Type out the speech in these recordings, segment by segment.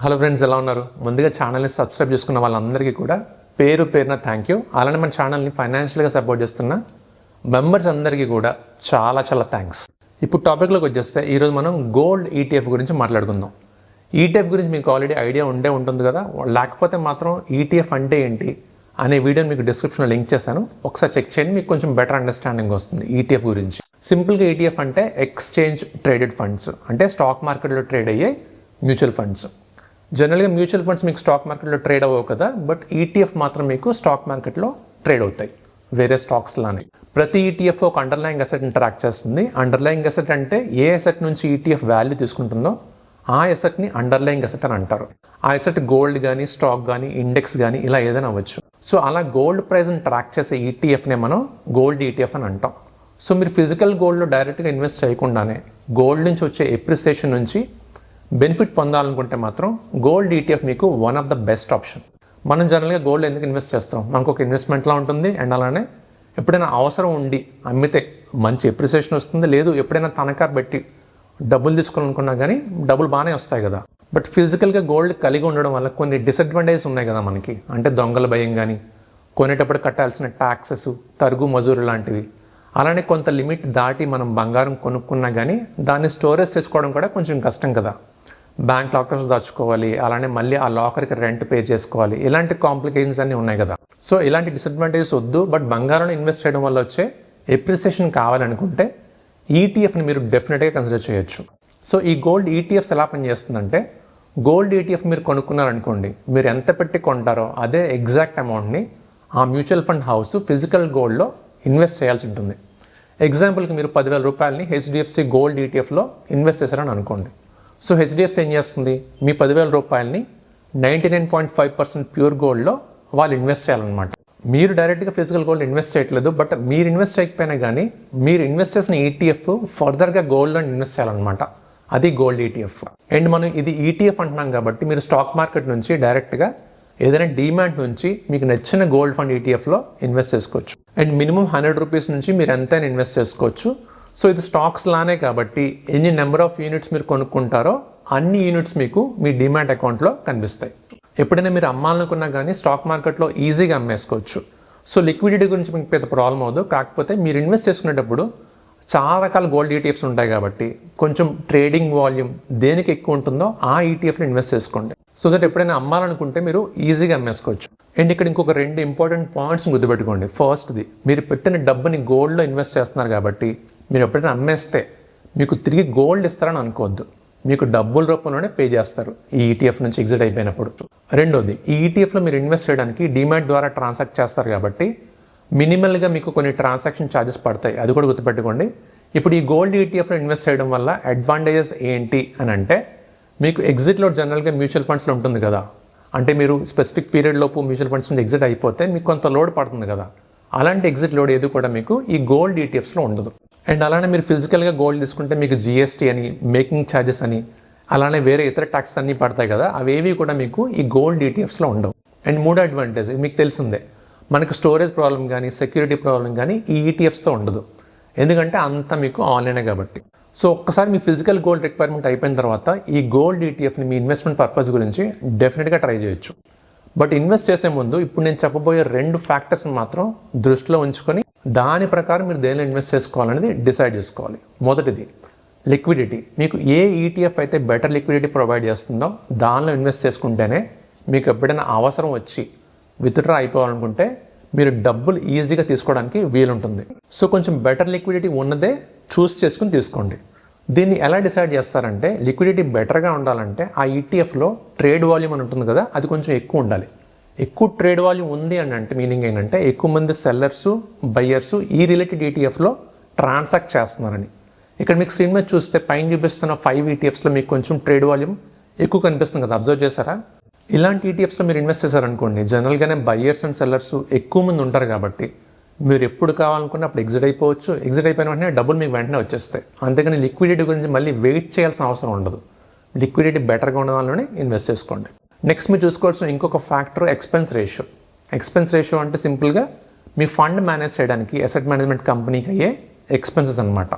Hello friends, ఎలా ఉన్నారు? ముందుగా ఛానల్ని సబ్స్క్రైబ్ చేసుకున్న వాళ్ళందరికీ కూడా పేరు పేరున థ్యాంక్ యూ. అలానే మన ఛానల్ని ఫైనాన్షియల్గా సపోర్ట్ చేస్తున్న మెంబర్స్ అందరికీ కూడా చాలా చాలా థ్యాంక్స్. ఇప్పుడు టాపిక్లోకి వచ్చేస్తే ఈరోజు మనం గోల్డ్ ఈటీఎఫ్ గురించి మాట్లాడుకుందాం. ఈటీఎఫ్ గురించి మీకు ఆల్రెడీ ఐడియా ఉంటుంది కదా, లేకపోతే మాత్రం ఈటీఎఫ్ అంటే ఏంటి అనే వీడియోని మీకు డిస్క్రిప్షన్లో లింక్ చేశాను. ఒకసారి చెక్ చేయండి, మీకు కొంచెం బెటర్ అండర్స్టాండింగ్ వస్తుంది ఈటీఎఫ్ గురించి. సింపుల్గా ఈటీఎఫ్ అంటే ఎక్స్చేంజ్ ట్రేడెడ్ ఫండ్స్, అంటే స్టాక్ మార్కెట్లో ట్రేడ్ అయ్యే మ్యూచువల్ ఫండ్స్. జనరల్గా మ్యూచువల్ ఫండ్స్ మీకు స్టాక్ మార్కెట్లో ట్రేడ్ అవ్వవు కదా, బట్ ఈటీఎఫ్ మాత్రం మీకు స్టాక్ మార్కెట్లో ట్రేడ్ అవుతాయి వేరే స్టాక్స్ లానే. ప్రతి ఈటీఎఫ్ ఒక అండర్లయింగ్ అసెట్ని ట్రాక్ చేస్తుంది. అండర్లయింగ్ అసెట్ అంటే ఏ అసెట్ నుంచి ఈటీఎఫ్ వాల్యూ తీసుకుంటుందో ఆ అసెట్ని అండర్లయింగ్ అసెట్ అని అంటారు. ఆ అసెట్ గోల్డ్ కానీ, స్టాక్ కానీ, ఇండెక్స్ కానీ ఇలా ఏదైనా అవ్వచ్చు. సో అలా గోల్డ్ ప్రైస్ని ట్రాక్ చేసే ఈటీఎఫ్నే మనం గోల్డ్ ఈటీఎఫ్ అని అంటాం. సో మీరు ఫిజికల్ గోల్డ్లో డైరెక్ట్గా ఇన్వెస్ట్ చేయకుండానే గోల్డ్ నుంచి వచ్చే ఎప్రిసియేషన్ నుంచి బెనిఫిట్ పొందాలనుకుంటే మాత్రం గోల్డ్ ఈటీఎఫ్ మీకు one of the best option. మనం జనరల్గా గోల్డ్ ఎందుకు ఇన్వెస్ట్ చేస్తాం? మనకు ఒక ఇన్వెస్ట్మెంట్లా ఉంటుంది, అండ్ అలానే ఎప్పుడైనా అవసరం ఉండి అమ్మితే మంచి ఎప్రిసియేషన్ వస్తుంది. లేదు ఎప్పుడైనా తనఖా పెట్టి డబ్బులు తీసుకోవాలనుకున్నా కానీ డబ్బులు బాగానే వస్తాయి కదా. బట్ ఫిజికల్గా గోల్డ్ కలిగి ఉండడం వల్ల కొన్ని డిసడ్వాంటేజెస్ ఉన్నాయి కదా మనకి. అంటే దొంగల భయం కానీ, కొనేటప్పుడు కట్టాల్సిన ట్యాక్సెస్, తరుగు మజూరు లాంటివి. అలానే కొంత లిమిట్ దాటి మనం బంగారం కొనుక్కున్నా కానీ దాన్ని స్టోరేజ్ చేసుకోవడం కూడా కొంచెం కష్టం కదా. బ్యాంక్ లాకర్స్ దాచుకోవాలి, అలానే మళ్ళీ ఆ లాకర్కి రెంట్ పే చేసుకోవాలి. ఇలాంటి కాంప్లికేషన్స్ అన్నీ ఉన్నాయి కదా. సో ఇలాంటి డిసడ్వాంటేజెస్ వద్దు, బట్ బంగారంలో ఇన్వెస్ట్ చేయడం వల్ల వచ్చే ఎప్రిసియేషన్ కావాలనుకుంటే ఈటీఎఫ్ని మీరు డెఫినెట్గా కన్సిడర్ చేయొచ్చు. సో ఈ గోల్డ్ ఈటీఎఫ్స్ ఎలా పనిచేస్తుందంటే, గోల్డ్ ఈటీఎఫ్ మీరు కొనుక్కున్నారనుకోండి, మీరు ఎంత పెట్టి కొంటారో అదే ఎగ్జాక్ట్ అమౌంట్ని ఆ మ్యూచువల్ ఫండ్ హౌస్ ఫిజికల్ గోల్డ్లో ఇన్వెస్ట్ చేయాల్సి ఉంటుంది. ఎగ్జాంపుల్కి మీరు 10,000 రూపాయలని హెచ్డిఎఫ్సి గోల్డ్ ఈటీఎఫ్లో ఇన్వెస్ట్ చేశారని అనుకోండి. సో హెచ్డిఎఫ్సి ఏం చేస్తుంది, మీ 10,000 రూపాయలని 99.5% ప్యూర్ గోల్డ్లో వాళ్ళు ఇన్వెస్ట్ చేయాలన్నమాట. మీరు డైరెక్ట్గా ఫిజికల్ గోల్డ్ ఇన్వెస్ట్ చేయట్లేదు, బట్ మీరు ఇన్వెస్ట్ చేయకపోయినా కానీ మీరు ఇన్వెస్ట్ చేసిన ఈటీఎఫ్ ఫర్దర్గా గోల్డ్లో ఇన్వెస్ట్ చేయాలన్నమాట. అది గోల్డ్ ఈటీఎఫ్. అండ్ మనం ఇది ఈటీఎఫ్ అంటున్నాం కాబట్టి మీరు స్టాక్ మార్కెట్ నుంచి డైరెక్ట్గా ఏదైనా డీమ్యాట్ నుంచి మీకు నచ్చిన గోల్డ్ ఫండ్ ఈటీఎఫ్లో ఇన్వెస్ట్ చేసుకోవచ్చు. అండ్ మినిమం 100 రూపీస్ నుంచి మీరు ఎంతైనా ఇన్వెస్ట్ చేసుకోవచ్చు. సో ఇది స్టాక్స్ లానే కాబట్టి ఎన్ని నెంబర్ ఆఫ్ యూనిట్స్ మీరు కొనుక్కుంటారో అన్ని యూనిట్స్ మీకు మీ డీమ్యాట్ అకౌంట్లో కనిపిస్తాయి. ఎప్పుడైనా మీరు అమ్మాలనుకున్నా కానీ స్టాక్ మార్కెట్లో ఈజీగా అమ్మేసుకోవచ్చు. సో లిక్విడిటీ గురించి మీకు పెద్ద ప్రాబ్లం అవ్వదు. కాకపోతే మీరు ఇన్వెస్ట్ చేసుకునేటప్పుడు చాలా రకాల గోల్డ్ ఈటీఎఫ్స్ ఉంటాయి కాబట్టి కొంచెం ట్రేడింగ్ వాల్యూమ్ దేనికి ఎక్కువ ఉంటుందో ఆ ఈటీఎఫ్లో ఇన్వెస్ట్ చేసుకోండి. సో దట్ ఎప్పుడైనా అమ్మాలనుకుంటే మీరు ఈజీగా అమ్మేసుకోవచ్చు. అండ్ ఇక్కడ ఇంకొక 2 ఇంపార్టెంట్ పాయింట్స్ గుర్తుపెట్టుకోండి. ఫస్ట్ది, మీరు పెట్టిన డబ్బుని గోల్డ్లో ఇన్వెస్ట్ చేస్తున్నారు కాబట్టి మీరు ఎప్పుడైనా అమ్మేస్తే మీకు తిరిగి గోల్డ్ ఇస్తారని అనుకోవద్దు. మీకు డబ్బుల రూపంలోనే పే చేస్తారు ఈ ఈటీఎఫ్ నుంచి ఎగ్జిట్ అయిపోయినప్పుడు. రెండోది, ఈ ఈటీఎఫ్లో మీరు ఇన్వెస్ట్ చేయడానికి డీమ్యాట్ ద్వారా ట్రాన్సాక్ట్ చేస్తారు కాబట్టి మినిమల్గా మీకు కొన్ని ట్రాన్సాక్షన్ ఛార్జెస్ పడతాయి. అది కూడా గుర్తుపెట్టుకోండి. ఇప్పుడు ఈ గోల్డ్ ఈటీఎఫ్లో ఇన్వెస్ట్ చేయడం వల్ల అడ్వాంటేజెస్ ఏంటి అని అంటే, మీకు ఎగ్జిట్లో జనరల్గా మ్యూచువల్ ఫండ్స్లో ఉంటుంది కదా, అంటే మీరు స్పెసిఫిక్ పీరియడ్ లోపు మ్యూచువల్ ఫండ్స్ నుంచి ఎగ్జిట్ అయిపోతే మీకు కొంత లోడ్ పడుతుంది కదా. అలాంటి ఎగ్జిట్ లోడ్ ఏది కూడా మీకు ఈ గోల్డ్ ఈటీఎఫ్స్లో ఉండదు. అండ్ అలానే మీరు ఫిజికల్గా గోల్డ్ తీసుకుంటే మీకు జిఎస్టీ అని, మేకింగ్ ఛార్జెస్ అని, అలానే వేరే ఇతర ట్యాక్స్ అన్నీ పడతాయి కదా, అవేవి కూడా మీకు ఈ గోల్డ్ ఈటీఎఫ్స్లో ఉండవు. అండ్ మూడో అడ్వాంటేజ్ మీకు తెలిసిందే, మనకు స్టోరేజ్ ప్రాబ్లం కానీ, సెక్యూరిటీ ప్రాబ్లం కానీ ఈ ఈటీఎఫ్స్తో ఉండదు. ఎందుకంటే అంతా మీకు ఆన్లైనే కాబట్టి. సో ఒక్కసారి మీ ఫిజికల్ గోల్డ్ రిక్వైర్మెంట్ అయిపోయిన తర్వాత ఈ గోల్డ్ ఈటీఎఫ్ని మీ ఇన్వెస్ట్మెంట్ పర్పస్ గురించి డెఫినెట్గా ట్రై చేయొచ్చు. బట్ ఇన్వెస్ట్ చేసే ముందు ఇప్పుడు నేను చెప్పబోయే 2 ఫ్యాక్టర్స్ని మాత్రం దృష్టిలో ఉంచుకొని దాని ప్రకారం మీరు దేనిలో ఇన్వెస్ట్ చేసుకోవాలనేది డిసైడ్ చేసుకోవాలి. మొదటిది లిక్విడిటీ. మీకు ఏ ఈటీఎఫ్ అయితే బెటర్ లిక్విడిటీ ప్రొవైడ్ చేస్తుందో దానిలో ఇన్వెస్ట్ చేసుకుంటేనే మీకు ఎప్పుడైనా అవసరం వచ్చి విత్డ్రా అయిపోవాలనుకుంటే మీరు డబ్బులు ఈజీగా తీసుకోవడానికి వీలుంటుంది. సో కొంచెం బెటర్ లిక్విడిటీ ఉన్నదే చూస్ చేసుకుని తీసుకోండి. దీన్ని ఎలా డిసైడ్ చేస్తారంటే, లిక్విడిటీ బెటర్గా ఉండాలంటే ఆ ఈటీఎఫ్లో ట్రేడ్ వాల్యూమ్ అని ఉంటుంది కదా, అది కొంచెం ఎక్కువ ఉండాలి. ఎక్కువ ట్రేడ్ వాల్యూమ్ ఉంది అని అంటే మీనింగ్ ఏంటంటే ఎక్కువ మంది సెల్లర్సు, బయ్యర్సు ఈ రిలేటెడ్ ఈటీఎఫ్లో ట్రాన్సాక్ట్ చేస్తున్నారని. ఇక్కడ మీకు స్క్రీన్ మీద చూస్తే పైన చూపిస్తున్న 5 ఈటీఎఫ్స్లో మీకు కొంచెం ట్రేడ్ వాల్యూమ్ ఎక్కువ కనిపిస్తుంది కదా, అబ్జర్వ్ చేశారా? ఇలాంటి ఈటీఎఫ్స్లో మీరు ఇన్వెస్ట్ చేశారనుకోండి, జనరల్గానే బయ్యర్స్ అండ్ సెల్లర్స్ ఎక్కువ మంది ఉంటారు కాబట్టి మీరు ఎప్పుడు కావాలనుకున్న అప్పుడు ఎగ్జిట్ అయిపోవచ్చు. ఎగ్జిట్ అయిపోయిన వెంటనే డబ్బులు మీకు వెంటనే వచ్చేస్తాయి. అంతేగాని లిక్విడిటీ గురించి మళ్ళీ వెయిట్ చేయాల్సిన అవసరం ఉండదు. లిక్విడిటీ బెటర్గా ఉన్న దానిలోనే ఇన్వెస్ట్ చేసుకోండి. నెక్స్ట్ మీరు చూసుకోవాల్సిన ఇంకొక factor expense ratio. Expense ratio అంటే సింపుల్గా మీ ఫండ్ మేనేజ్ చేయడానికి అసెట్ మేనేజ్మెంట్ కంపెనీకి అయ్యే ఎక్స్పెన్సెస్ అనమాట.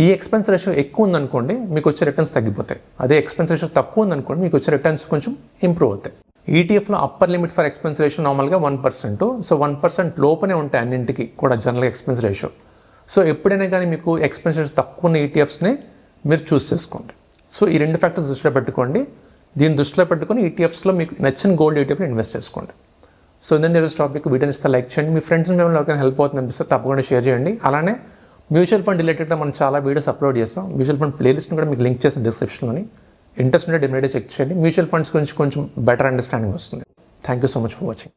ఈ ఎక్స్పెన్స్ రేషియో ఎక్కువ ఉందనుకోండి మీకు వచ్చే రిటర్న్స్ తగ్గిపోతాయి. అదే ఎక్స్పెన్స్ రేషియో తక్కువ ఉందనుకోండి మీకు వచ్చే రిటర్న్స్ కొంచెం ఇంప్రూవ్ అవుతాయి. ఈటీఎఫ్లో upper limit for expense ratio నార్మల్గా 1%. సో 1% లోపనే ఉంటాయి అన్నింటికి కూడా జనరల్గా ఎక్స్పెన్స్ రేషియో. సో ఎప్పుడైనా కానీ మీకు ఎక్స్పెన్స్ రేషియో తక్కువ ఉన్న ఈటీఎఫ్స్ని మీరు చూస్ చేసుకోండి. సో ఈ 2 ఫ్యాక్టర్స్ దృష్టిలో పెట్టుకోండి. దీన్ని దృష్టిలో పెట్టుకుని ఈటీఎఫ్స్లో మీకు నచ్చిన గోల్డ్ ఈటీఎఫ్ని ఇన్వెస్ట్ చేసుకోండి. సో ఇదండి ఈరోజు టాపిక్. వీడియోని ఇస్తే లైక్ చేయండి. మీ ఫ్రెండ్స్ మేము ఎవరికైనా హెల్ప్ అవుతుంది అనిపిస్తే తప్పకుండా షేర్ చేయండి. అలానే మ్యూచువల్ ఫండ్ రిలేటెడ్గా మనం చాలా వీడియోస్ అప్లోడ్ చేస్తాం. మ్యూచువల్ ఫండ్ ప్లేలిస్ట్ని కూడా మీకు లింక్ చేసిన డిస్క్రిప్షన్లోని. ఇంట్రెస్ట్ ఉంటే డెఫినెట్గా చెక్ చేయండి. మ్యూచువల్ ఫండ్స్ గురించి కొంచెం బెటర్ అండర్స్టాండింగ్ వస్తుంది. Thank you so much for watching.